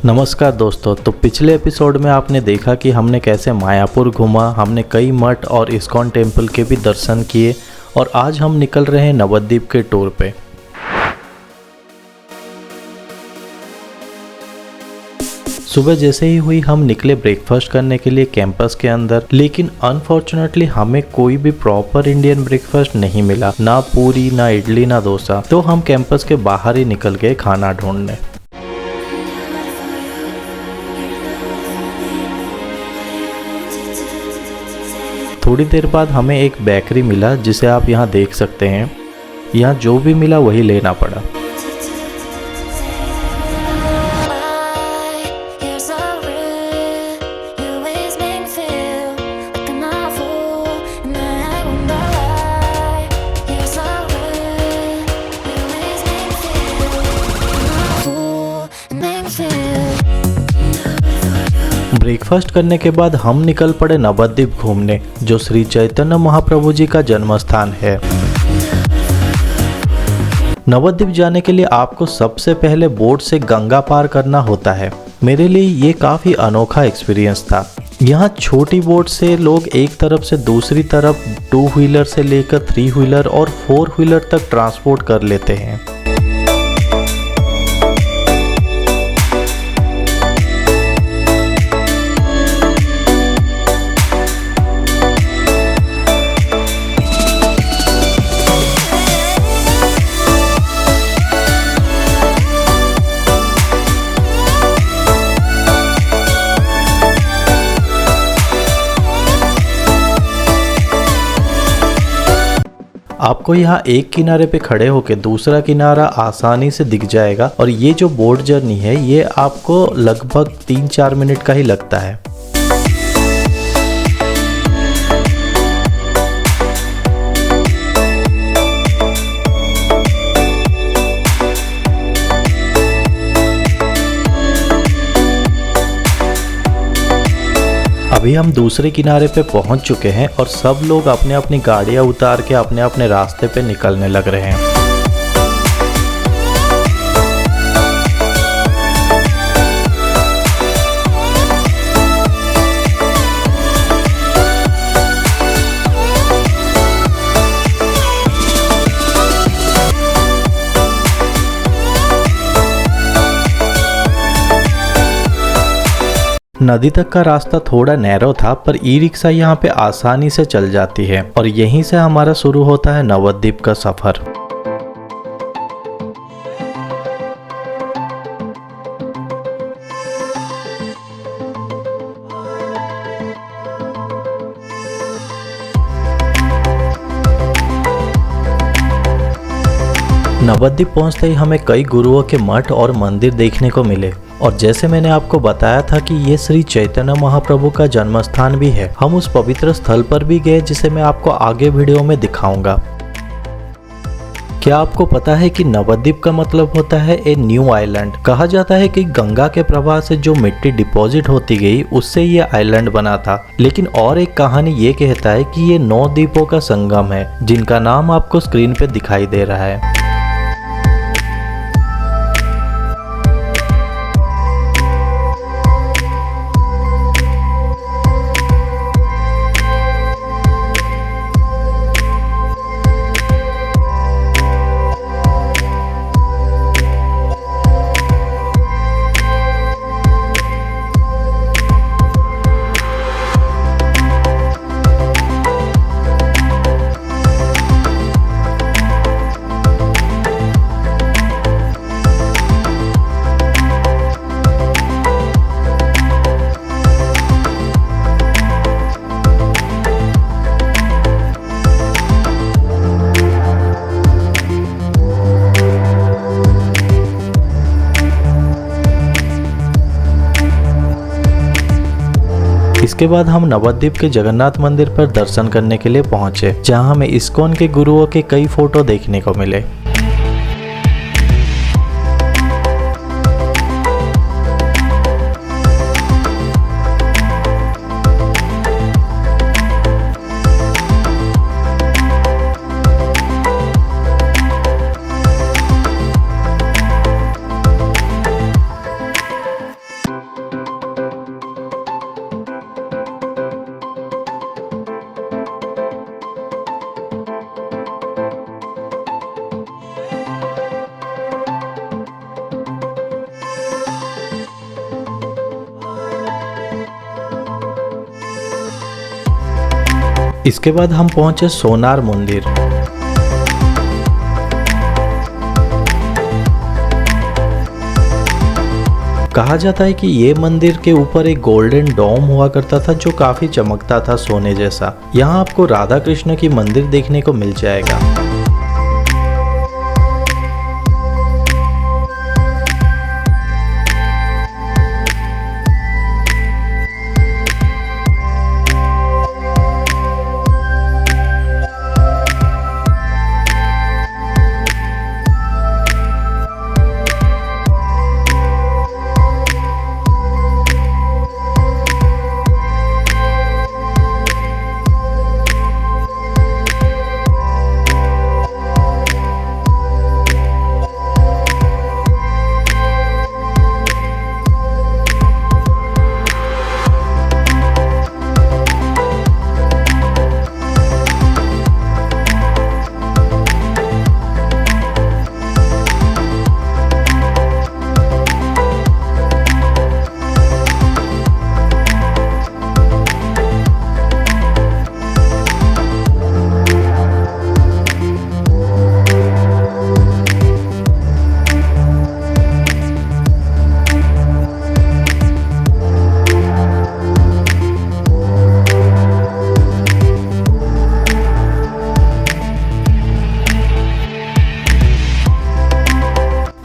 नमस्कार दोस्तों। तो पिछले एपिसोड में आपने देखा कि हमने कैसे मायापुर घूमा, हमने कई मठ और इस्कॉन टेम्पल के भी दर्शन किए और आज हम निकल रहे हैं नवद्वीप के टूर पे। सुबह जैसे ही हुई हम निकले ब्रेकफास्ट करने के लिए कैंपस के अंदर, लेकिन अनफॉर्चुनेटली हमें कोई भी प्रॉपर इंडियन ब्रेकफास्ट नहीं मिला, ना पूरी, ना इडली, ना डोसा। तो हम कैंपस के बाहर ही निकल गए खाना ढूंढने। थोड़ी देर बाद हमें एक बेकरी मिला जिसे आप यहाँ देख सकते हैं। यहाँ जो भी मिला वही लेना पड़ा। ब्रेकफास्ट करने के बाद हम निकल पड़े नवद्वीप घूमने, जो श्री चैतन्य महाप्रभु जी का जन्म स्थान है। नवद्वीप जाने के लिए आपको सबसे पहले बोट से गंगा पार करना होता है। मेरे लिए ये काफ़ी अनोखा एक्सपीरियंस था। यहाँ छोटी बोट से लोग एक तरफ से दूसरी तरफ 2 व्हीलर से लेकर 3 व्हीलर और 4 व्हीलर तक ट्रांसपोर्ट कर लेते हैं। आपको यहाँ एक किनारे पे खड़े होकर दूसरा किनारा आसानी से दिख जाएगा और ये जो बोट जर्नी है ये आपको लगभग 3-4 मिनट का ही लगता है। अभी हम दूसरे किनारे पे पहुंच चुके हैं और सब लोग अपने अपनी गाड़ियां उतार के अपने अपने रास्ते पे निकलने लग रहे हैं। नदी तक का रास्ता थोड़ा नैरो था, पर ई रिक्शा यहाँ पे आसानी से चल जाती है और यहीं से हमारा शुरू होता है नवद्वीप का सफर। नवद्वीप पहुंचते ही हमें कई गुरुओं के मठ और मंदिर देखने को मिले और जैसे मैंने आपको बताया था कि ये श्री चैतन्य महाप्रभु का जन्म स्थान भी है, हम उस पवित्र स्थल पर भी गए जिसे मैं आपको आगे वीडियो में दिखाऊंगा। क्या आपको पता है कि नवद्वीप का मतलब होता है ए न्यू आइलैंड। कहा जाता है कि गंगा के प्रवाह से जो मिट्टी डिपॉजिट होती गई उससे ये आइलैंड बना था, लेकिन और एक कहानी ये कहता है कि ये 9 द्वीपों का संगम है जिनका नाम आपको स्क्रीन पे दिखाई दे रहा है। इसके बाद हम नवद्वीप के जगन्नाथ मंदिर पर दर्शन करने के लिए पहुंचे, जहां हमें इस्कॉन के गुरुओं के कई फोटो देखने को मिले। इसके बाद हम पहुंचे सोनार मंदिर। कहा जाता है कि ये मंदिर के ऊपर एक गोल्डन डोम हुआ करता था जो काफी चमकता था सोने जैसा। यहाँ आपको राधा कृष्ण की मंदिर देखने को मिल जाएगा।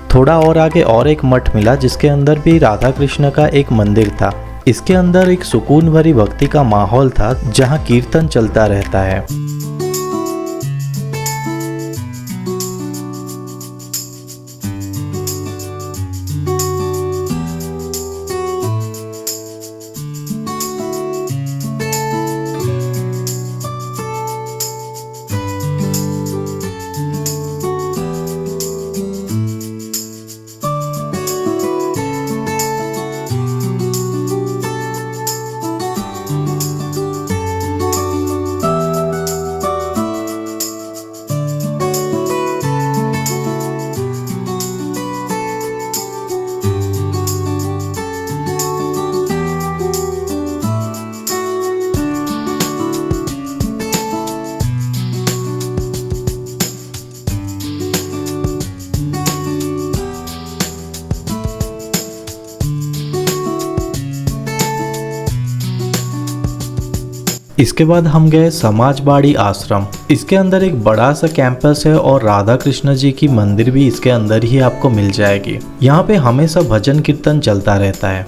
थोड़ा और आगे और एक मठ मिला जिसके अंदर भी राधा कृष्ण का एक मंदिर था। इसके अंदर एक सुकून भरी भक्ति का माहौल था जहां कीर्तन चलता रहता है। इसके बाद हम गए समाजबाड़ी आश्रम। इसके अंदर एक बड़ा सा कैंपस है और राधा कृष्ण जी की मंदिर भी इसके अंदर ही आपको मिल जाएगी। यहाँ पे हमेशा भजन कीर्तन चलता रहता है।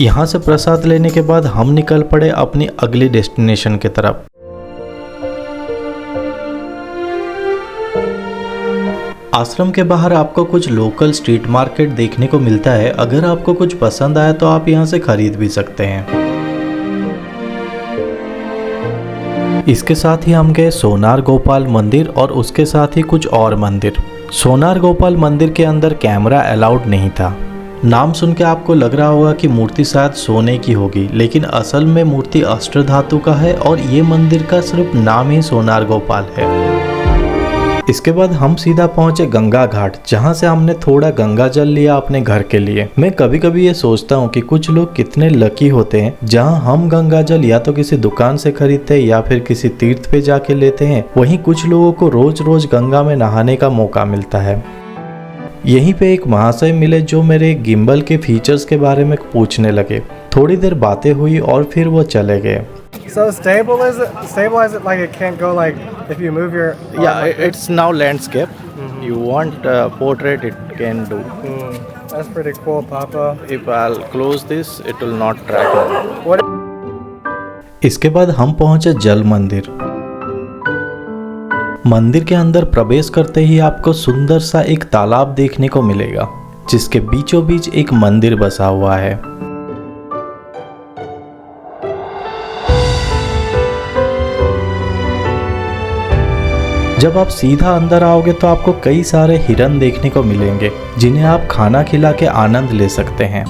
यहाँ से प्रसाद लेने के बाद हम निकल पड़े अपनी अगली डेस्टिनेशन की तरफ। आश्रम के बाहर आपको कुछ लोकल स्ट्रीट मार्केट देखने को मिलता है। अगर आपको कुछ पसंद आया तो आप यहाँ से खरीद भी सकते हैं। इसके साथ ही हम गए सोनार गोपाल मंदिर और उसके साथ ही कुछ और मंदिर। सोनार गोपाल मंदिर के अंदर कैमरा अलाउड नहीं था। नाम सुन के आपको लग रहा होगा कि मूर्ति शायद सोने की होगी, लेकिन असल में मूर्ति अष्ट धातु का है और ये मंदिर का सिर्फ नाम ही सोनार गोपाल है। इसके बाद हम सीधा पहुंचे गंगा घाट, जहां से हमने थोड़ा गंगा जल लिया अपने घर के लिए। मैं कभी कभी ये सोचता हूँ कि कुछ लोग कितने लकी होते हैं, जहां हम गंगा जल या तो किसी दुकान से खरीदते हैं या फिर किसी तीर्थ पे जाके लेते हैं, वहीं कुछ लोगों को रोज रोज गंगा में नहाने का मौका मिलता है। यहीं पे एक महाशय मिले जो मेरे गिम्बल के फीचर्स के बारे में पूछने लगे। थोड़ी देर बातें हुई और फिर वो चले गए। So stable as it like it can't go like if you move your arm Yeah, like this? it's now landscape. You want portrait, it can do. That's pretty cool, Papa. If I'll close this, it will not track me. What? इसके बाद हम पहुंचे जल मंदिर। मंदिर के अंदर प्रवेश करते ही आपको सुंदर सा एक तालाब देखने को मिलेगा, जिसके बीचों बीच एक मंदिर बसा हुआ है। जब आप सीधा अंदर आओगे तो आपको कई सारे हिरन देखने को मिलेंगे, जिन्हें आप खाना खिला के आनंद ले सकते हैं।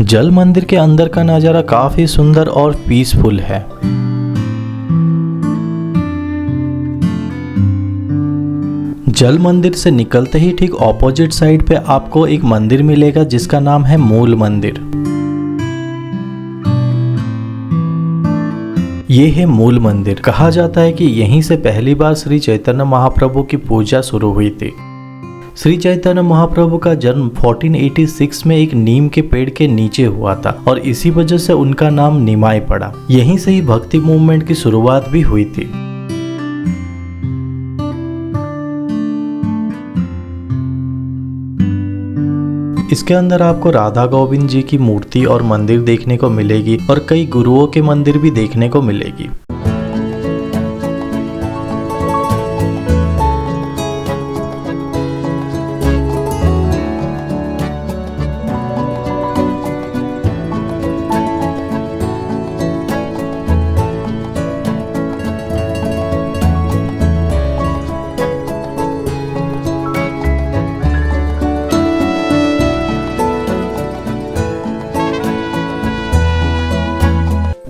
जल मंदिर के अंदर का नज़ारा काफ़ी सुंदर और पीसफुल है। जल मंदिर से निकलते ही ठीक ऑपोजिट साइड पे आपको एक मंदिर मिलेगा, जिसका नाम है मूल मंदिर। ये है मूल मंदिर। कहा जाता है कि यहीं से पहली बार श्री चैतन्य महाप्रभु की पूजा शुरू हुई थी। श्री चैतन्य महाप्रभु का जन्म 1486 में एक नीम के पेड़ के नीचे हुआ था और इसी वजह से उनका नाम निमाई पड़ा। यहीं से ही भक्ति मूवमेंट की शुरुआत भी हुई थी। इसके अंदर आपको राधा गोविंद जी की मूर्ति और मंदिर देखने को मिलेगी और कई गुरुओं के मंदिर भी देखने को मिलेगी।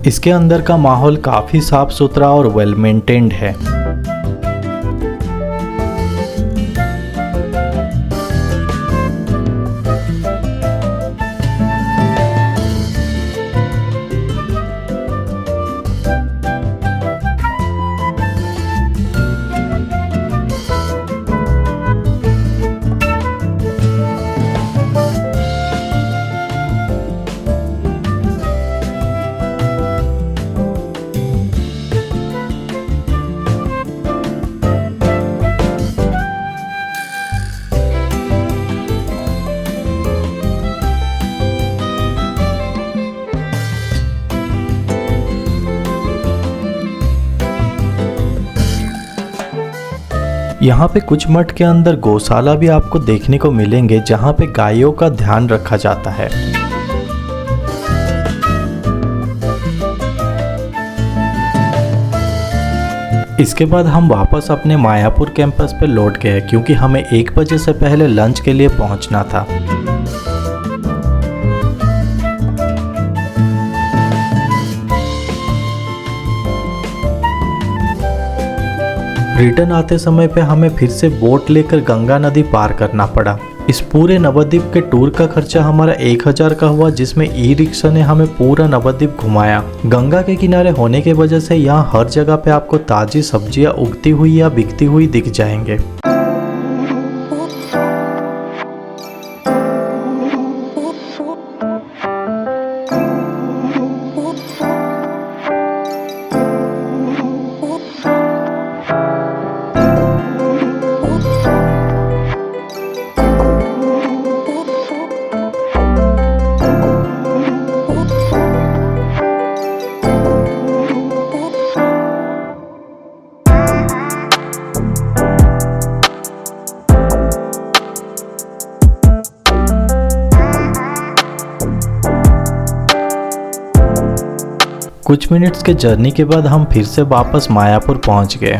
इसके अंदर का माहौल काफी साफ सुथरा और वेल मेंटेन्ड है। यहाँ पे कुछ मठ के अंदर गौशाला भी आपको देखने को मिलेंगे, जहाँ पे गायों का ध्यान रखा जाता है। इसके बाद हम वापस अपने मायापुर कैंपस पे लौट गए, क्योंकि हमें 1 बजे से पहले लंच के लिए पहुँचना था। रिटर्न आते समय पे हमें फिर से बोट लेकर गंगा नदी पार करना पड़ा। इस पूरे नवद्वीप के टूर का खर्चा हमारा 1000 का हुआ, जिसमें ई रिक्शा ने हमें पूरा नवद्वीप घुमाया। गंगा के किनारे होने की वजह से यहाँ हर जगह पे आपको ताज़ी सब्जियाँ उगती हुई या बिकती हुई दिख जाएंगे। कुछ मिनट्स के जर्नी के बाद हम फिर से वापस मायापुर पहुंच गए।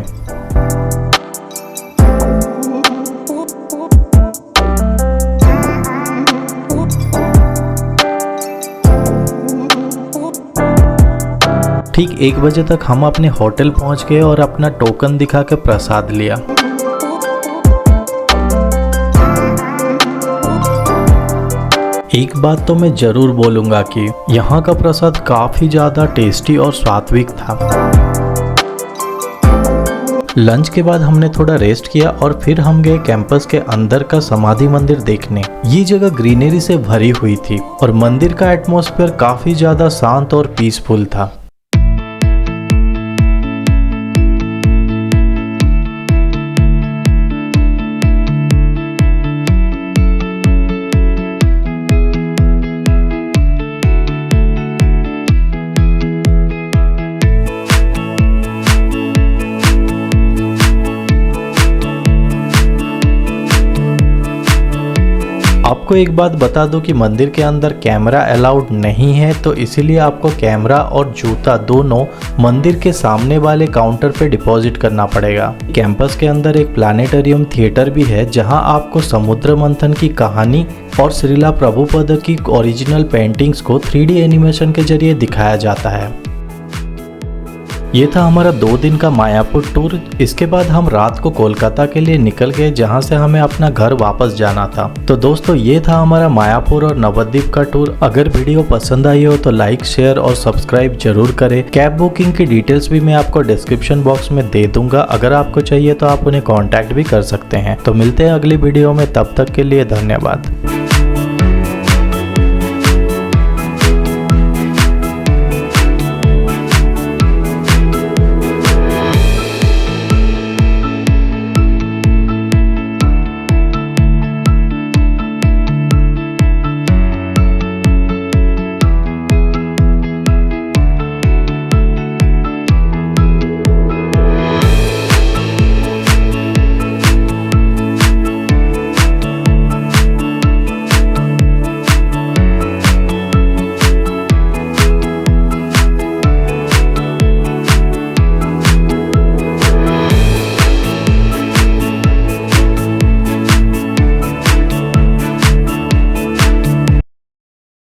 ठीक 1 बजे तक हम अपने होटल पहुंच गए और अपना टोकन दिखा के प्रसाद लिया। एक बात तो मैं जरूर बोलूंगा कि यहाँ का प्रसाद काफी ज्यादा टेस्टी और स्वादिष्ट था। लंच के बाद हमने थोड़ा रेस्ट किया और फिर हम गए कैंपस के अंदर का समाधि मंदिर देखने। ये जगह ग्रीनरी से भरी हुई थी और मंदिर का एटमॉस्फेयर काफी ज्यादा शांत और पीसफुल था। आपको एक बात बता दूं कि मंदिर के अंदर कैमरा अलाउड नहीं है, तो इसीलिए आपको कैमरा और जूता दोनों मंदिर के सामने वाले काउंटर पे डिपॉजिट करना पड़ेगा। कैंपस के अंदर एक प्लानेटरियम थिएटर भी है जहां आपको समुद्र मंथन की कहानी और श्रीला प्रभुपद की ओरिजिनल पेंटिंग्स को 3D एनिमेशन के जरिए दिखाया जाता है। ये था हमारा 2 दिन का मायापुर टूर। इसके बाद हम रात को कोलकाता के लिए निकल गए जहाँ से हमें अपना घर वापस जाना था। तो दोस्तों ये था हमारा मायापुर और नवद्वीप का टूर। अगर वीडियो पसंद आई हो तो लाइक, शेयर और सब्सक्राइब जरूर करें। कैब बुकिंग की डिटेल्स भी मैं आपको डिस्क्रिप्शन बॉक्स में दे दूंगा। अगर आपको चाहिए तो आप उन्हें कॉन्टैक्ट भी कर सकते हैं। तो मिलते हैं अगली वीडियो में, तब तक के लिए धन्यवाद।